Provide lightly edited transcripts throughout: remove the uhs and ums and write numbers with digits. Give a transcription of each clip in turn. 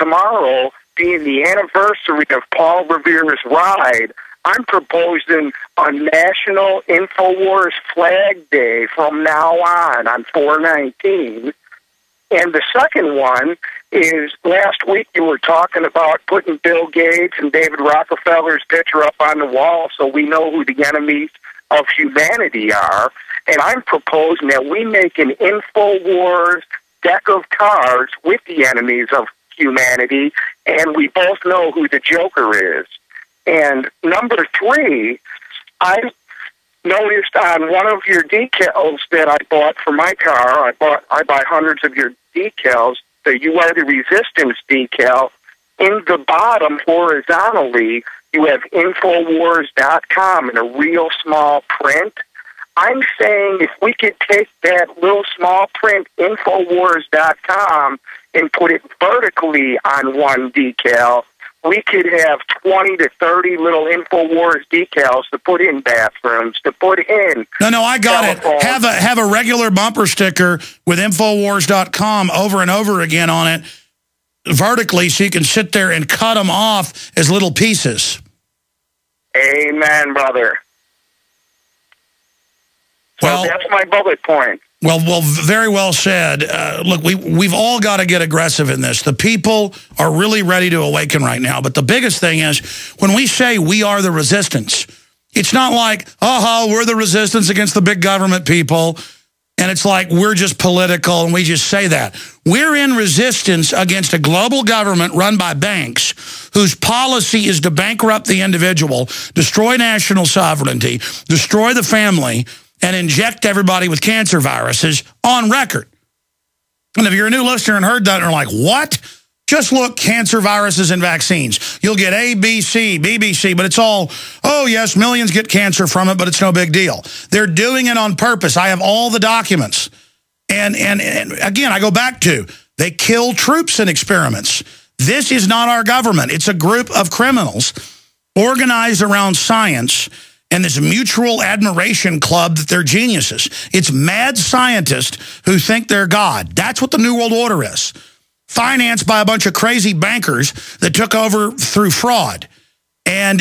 tomorrow being the anniversary of Paul Revere's ride, I'm proposing a National InfoWars Flag Day from now on 4/19. And the second one is, last week you were talking about putting Bill Gates and David Rockefeller's picture up on the wall so we know who the enemies of humanity are. And I'm proposing that we make an InfoWars deck of cards with the enemies of humanity, and we both know who the Joker is. And number 3, I noticed on one of your decals that I bought for my car, I buy hundreds of your decals, the You Are the Resistance decal. In the bottom, horizontally, you have Infowars.com in a real small print. I'm saying if we could take that little small print Infowars.com and put it vertically on one decal, we could have 20 to 30 little InfoWars decals to put in bathrooms, to put in... No, I got telephones. it. Have a regular bumper sticker with Infowars.com over and over again on it, vertically, so you can sit there and cut them off as little pieces. Amen, brother. So well, that's my bullet point. Well, very well said. Look, we've all got to get aggressive in this. The people are really ready to awaken right now. But the biggest thing is, when we say we are the resistance, it's not like, we're the resistance against the big government people, and it's like we're just political and we just say that. We're in resistance against a global government run by banks whose policy is to bankrupt the individual, destroy national sovereignty, destroy the family, and inject everybody with cancer viruses on record. And if you're a new listener and heard that and are like, what? Just look, cancer viruses and vaccines. You'll get A, B, C, BBC, but it's all, oh, yes, millions get cancer from it, but it's no big deal. They're doing it on purpose. I have all the documents. And again, I go back to, they kill troops in experiments. This is not our government. It's a group of criminals organized around science and this mutual admiration club that they're geniuses. It's mad scientists who think they're God. That's what the New World Order is. Financed by a bunch of crazy bankers that took over through fraud. And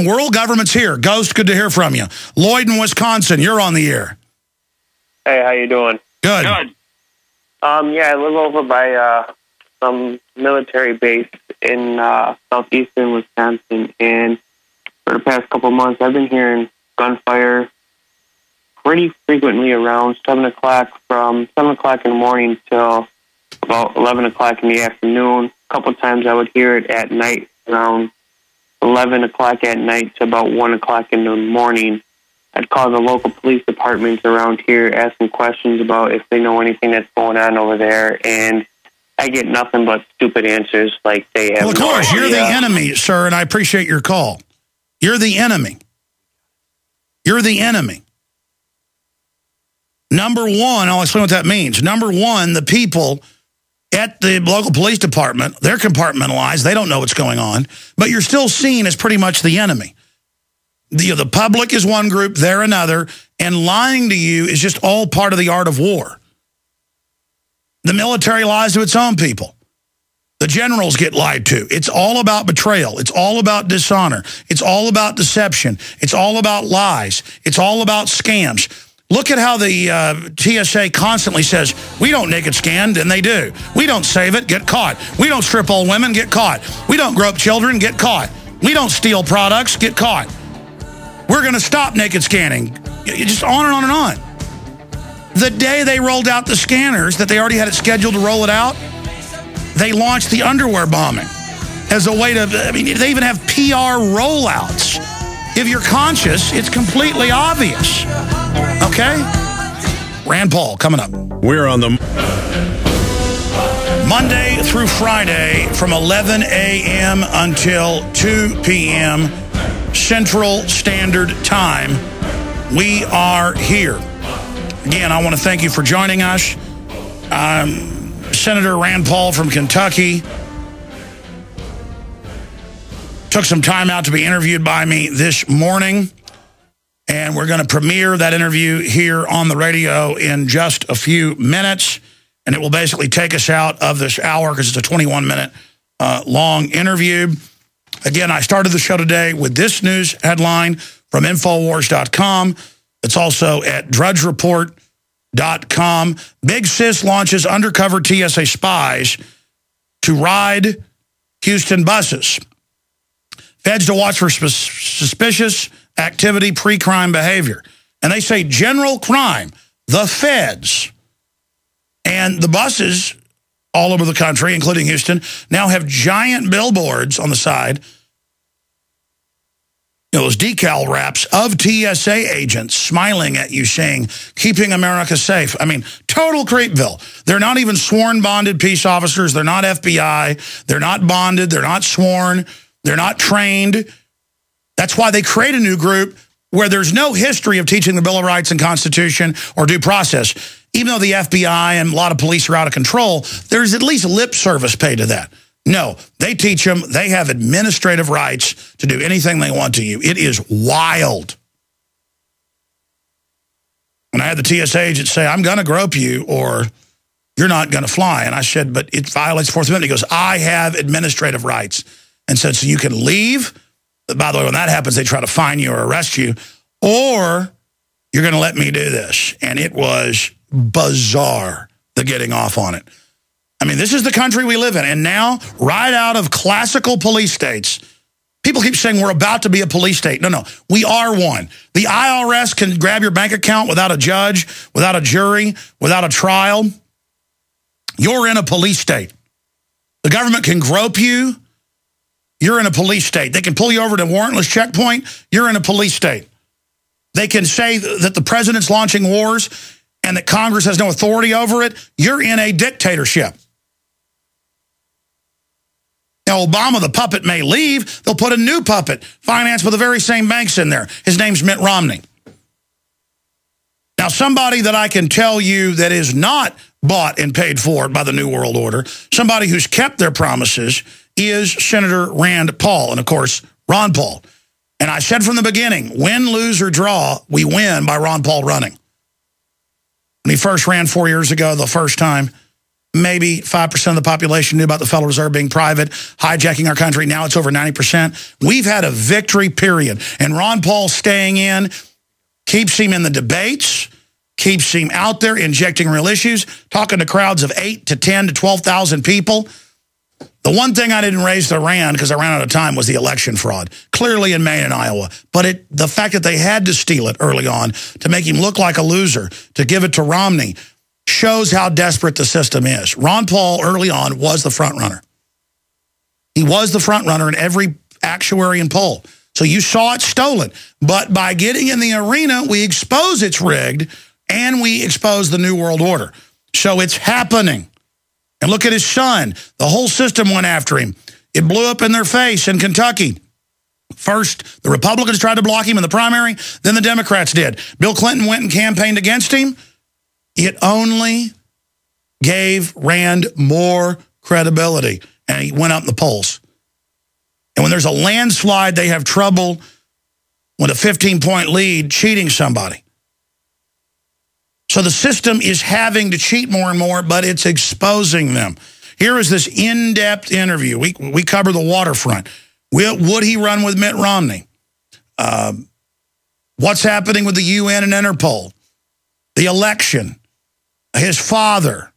world government's here. Ghost, good to hear from you. Lloyd in Wisconsin, you're on the air. Hey, how you doing? Good. Yeah, I live over by some military base in southeastern Wisconsin, and for the past couple of months, I've been hearing gunfire pretty frequently around 7 o'clock, from 7 o'clock in the morning till about 11 o'clock in the afternoon. A couple of times I would hear it at night around 11 o'clock at night to about 1 o'clock in the morning. I'd call the local police departments around here, asking questions about if they know anything that's going on over there, and I get nothing but stupid answers like they have. Well, of course, you're the enemy, sir, and I appreciate your call. You're the enemy. You're the enemy. Number one, I'll explain what that means. Number one, the people at the local police department, they're compartmentalized. They don't know what's going on. But you're still seen as pretty much the enemy. The public is one group, they're another, and lying to you is just all part of the art of war. The military lies to its own people. The generals get lied to. It's all about betrayal. It's all about dishonor. It's all about deception. It's all about lies. It's all about scams. Look at how the TSA constantly says, we don't naked scan, and they do. We don't save it, get caught. We don't strip old women, get caught. We don't grope children, get caught. We don't steal products, get caught. We're going to stop naked scanning. Just on and on and on. The day they rolled out the scanners, that they already had it scheduled to roll it out, they launched the underwear bombing as a way to, I mean, they even have PR rollouts. If you're conscious, it's completely obvious. Okay? Rand Paul coming up. We're on the Monday through Friday from 11 a.m. until 2 p.m. Central Standard Time. We are here. Again, I want to thank you for joining us. Senator Rand Paul from Kentucky took some time out to be interviewed by me this morning, and we're going to premiere that interview here on the radio in just a few minutes, and it will basically take us out of this hour because it's a 21-minute long interview. Again, I started the show today with this news headline from Infowars.com. It's also at DrudgeReport.com. Big Sis launches undercover TSA spies to ride Houston buses. Feds to watch for suspicious activity, pre-crime behavior. And they say general crime, the feds, and the buses all over the country, including Houston, now have giant billboards on the side, those decal wraps of TSA agents smiling at you saying, keeping America safe. I mean, total creepville. They're not even sworn bonded peace officers. They're not FBI. They're not bonded. They're not sworn. They're not trained. That's why they create a new group where there's no history of teaching the Bill of Rights and Constitution or due process. Even though the FBI and a lot of police are out of control, there's at least lip service paid to that. No, they teach them. They have administrative rights to do anything they want to you. It is wild. And I had the TSA agent say, I'm going to grope you or you're not going to fly. And I said, but it violates the Fourth Amendment. He goes, I have administrative rights. And said, so you can leave. By the way, when that happens, they try to fine you or arrest you. Or you're going to let me do this. And it was bizarre, the getting off on it. I mean, this is the country we live in. And now, right out of classical police states, people keep saying we're about to be a police state. No, we are one. The IRS can grab your bank account without a judge, without a jury, without a trial. You're in a police state. The government can grope you. You're in a police state. They can pull you over to a warrantless checkpoint. You're in a police state. They can say that the president's launching wars and that Congress has no authority over it. You're in a dictatorship. Now, Obama, the puppet, may leave. They'll put a new puppet, financed with the very same banks in there. His name's Mitt Romney. Now, somebody that I can tell you that is not bought and paid for by the New World Order, somebody who's kept their promises, is Senator Rand Paul, and, of course, Ron Paul. And I said from the beginning, win, lose, or draw, we win by Ron Paul running. When he first ran 4 years ago, the first time, maybe 5% of the population knew about the Federal Reserve being private, hijacking our country. Now it's over 90%. We've had a victory, period. And Ron Paul staying in keeps him in the debates, keeps him out there injecting real issues, talking to crowds of 8 to 10 to 12,000 people. The one thing I didn't raise to Rand, because I ran out of time, was the election fraud, clearly in Maine and Iowa. But the fact that they had to steal it early on to make him look like a loser, to give it to Romney, shows how desperate the system is. Ron Paul, early on, was the front runner. He was the front runner in every actuary and poll. So you saw it stolen. But by getting in the arena, we expose it's rigged, and we expose the New World Order. So it's happening. And look at his son. The whole system went after him. It blew up in their face in Kentucky. First, the Republicans tried to block him in the primary, then the Democrats did. Bill Clinton went and campaigned against him. It only gave Rand more credibility, and he went up in the polls. And when there's a landslide, they have trouble with a 15-point lead cheating somebody. So the system is having to cheat more and more, but it's exposing them. Here is this in-depth interview. We cover the waterfront. Would he run with Mitt Romney? What's happening with the UN and Interpol? The election. His father.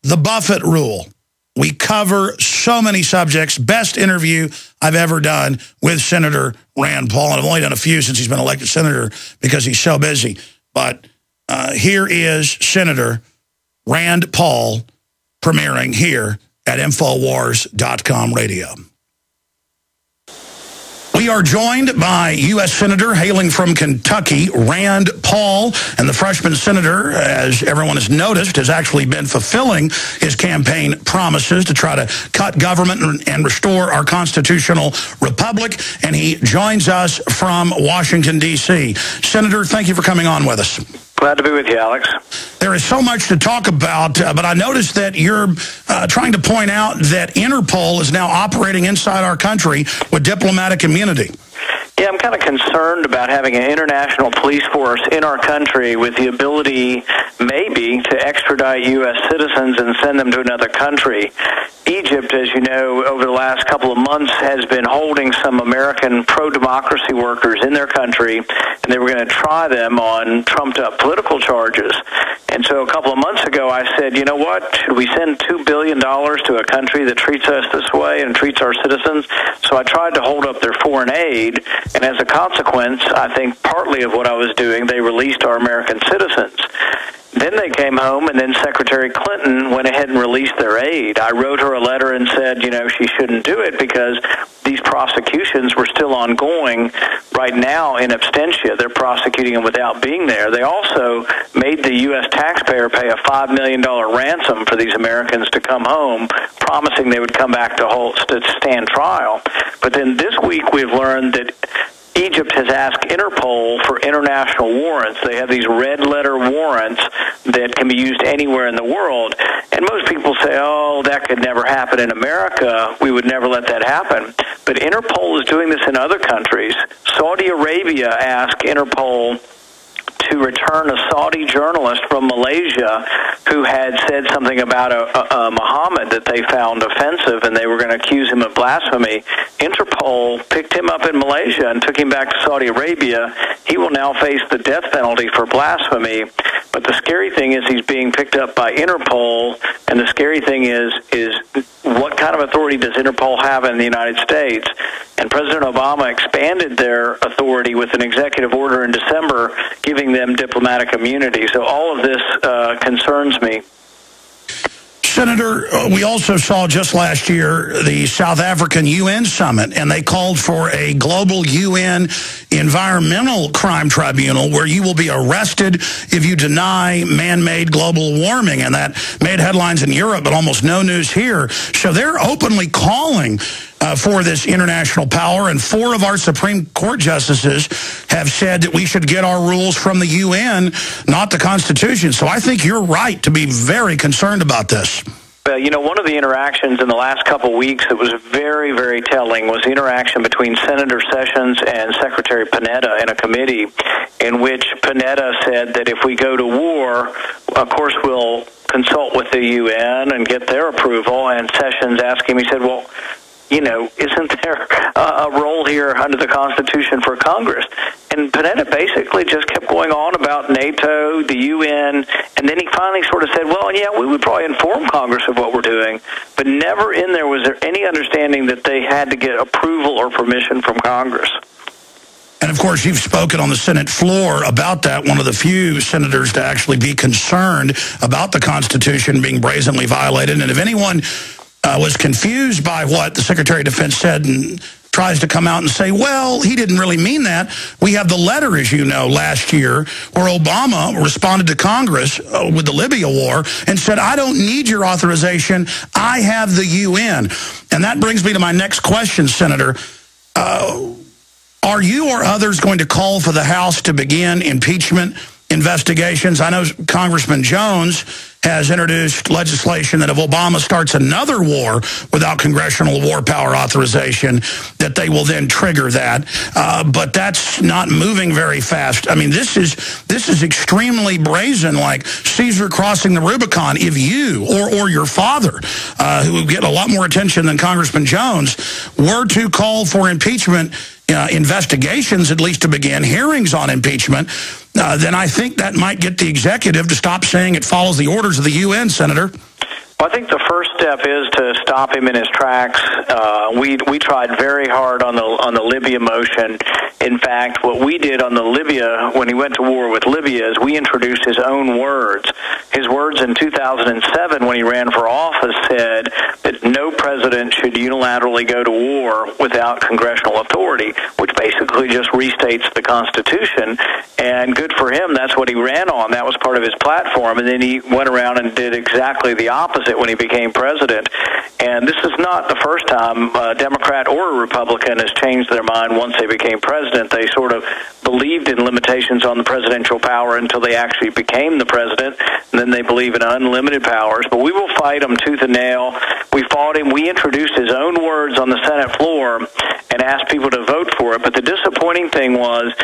The Buffett rule. We cover so many subjects. Best interview I've ever done with Senator Rand Paul. And I've only done a few since he's been elected senator because he's so busy. But here is Senator Rand Paul premiering here at Infowars.com radio. We are joined by U.S. Senator hailing from Kentucky, Rand Paul, and the freshman senator, as everyone has noticed, has actually been fulfilling his campaign promises to try to cut government and restore our constitutional republic, and he joins us from Washington, D.C. Senator, thank you for coming on with us. Glad to be with you, Alex. There is so much to talk about, but I noticed that you're trying to point out that Interpol is now operating inside our country with diplomatic immunity. Yeah, I'm kind of concerned about having an international police force in our country with the ability, maybe, to extradite U.S. citizens and send them to another country. Egypt, as you know, over the last couple of months has been holding some American pro-democracy workers in their country, and they were going to try them on trumped-up political charges. And so a couple of months ago, I said, you know what, should we send $2 billion to a country that treats us this way and treats our citizens? So I tried to hold up their foreign aid, and as a consequence, I think partly of what I was doing, they released our American citizens. Then they came home, and then Secretary Clinton went ahead and released their aid. I wrote her a letter and said, you know, she shouldn't do it because these prosecutions were still ongoing right now in absentia. They're prosecuting them without being there. They also made the U.S. taxpayer pay a $5 million ransom for these Americans to come home, promising they would come back to stand trial. But then this week we've learned that Egypt has asked Interpol for international warrants. They have these red-letter warrants that can be used anywhere in the world. And most people say, oh, that could never happen in America. We would never let that happen. But Interpol is doing this in other countries. Saudi Arabia asked Interpol to return a Saudi journalist from Malaysia who had said something about a Muhammad that they found offensive, and they were going to accuse him of blasphemy. Interpol picked him up in Malaysia and took him back to Saudi Arabia. He will now face the death penalty for blasphemy. But the scary thing is he's being picked up by Interpol, and the scary thing is what kind of authority does Interpol have in the United States? And President Obama expanded their authority with an executive order in December, giving them diplomatic immunity. So all of this concerns me. Senator, we also saw just last year the South African UN summit, and they called for a global UN environmental crime tribunal where you will be arrested if you deny man-made global warming. And that made headlines in Europe, but almost no news here. So they're openly calling for this international power, and 4 of our Supreme Court justices have said that we should get our rules from the UN, not the Constitution. So I think you're right to be very concerned about this. Well, you know, one of the interactions in the last couple of weeks that was very, very telling was the interaction between Senator Sessions and Secretary Panetta in a committee in which Panetta said that if we go to war, of course we'll consult with the UN and get their approval. And Sessions asked him, he said, well, you know, isn't there a role here under the Constitution for Congress? And Panetta basically just kept going on about NATO, the UN, and then he finally sort of said, well, yeah, we would probably inform Congress of what we're doing, but never in there was there any understanding that they had to get approval or permission from Congress. And, of course, you've spoken on the Senate floor about that, one of the few senators to actually be concerned about the Constitution being brazenly violated. And if anyone was confused by what the Secretary of Defense said and tries to come out and say, well, he didn't really mean that. We have the letter, as you know, last year where Obama responded to Congress with the Libya war and said, I don't need your authorization. I have the UN. And that brings me to my next question, Senator. Are you or others going to call for the House to begin impeachment investigations? I know Congressman Jones has introduced legislation that if Obama starts another war without congressional war power authorization, that they will then trigger that. But that's not moving very fast. I mean, this is extremely brazen, like Caesar crossing the Rubicon. If you or your father, who would get a lot more attention than Congressman Jones, were to call for impeachment investigations, at least to begin, hearings on impeachment, then I think that might get the executive to stop saying it follows the orders of the UN, Senator. Well, I think the first step is to stop him in his tracks. We tried very hard on the Libya motion. In fact, what we did on the Libya, when he went to war with Libya, is we introduced his own words. His words in 2007 when he ran for office said that no president should unilaterally go to war without congressional authority, which basically just restates the Constitution. And good for him, that's what he ran on. That was part of his platform. And then he went around and did exactly the opposite when he became president. And this is not the first time a Democrat or a Republican has changed their mind once they became president. They sort of believed in limitations on the presidential power until they actually became the president, and then they believe in unlimited powers. But we will fight him tooth and nail. We fought him. We introduced his own words on the Senate floor and asked people to vote for it. But the disappointing thing was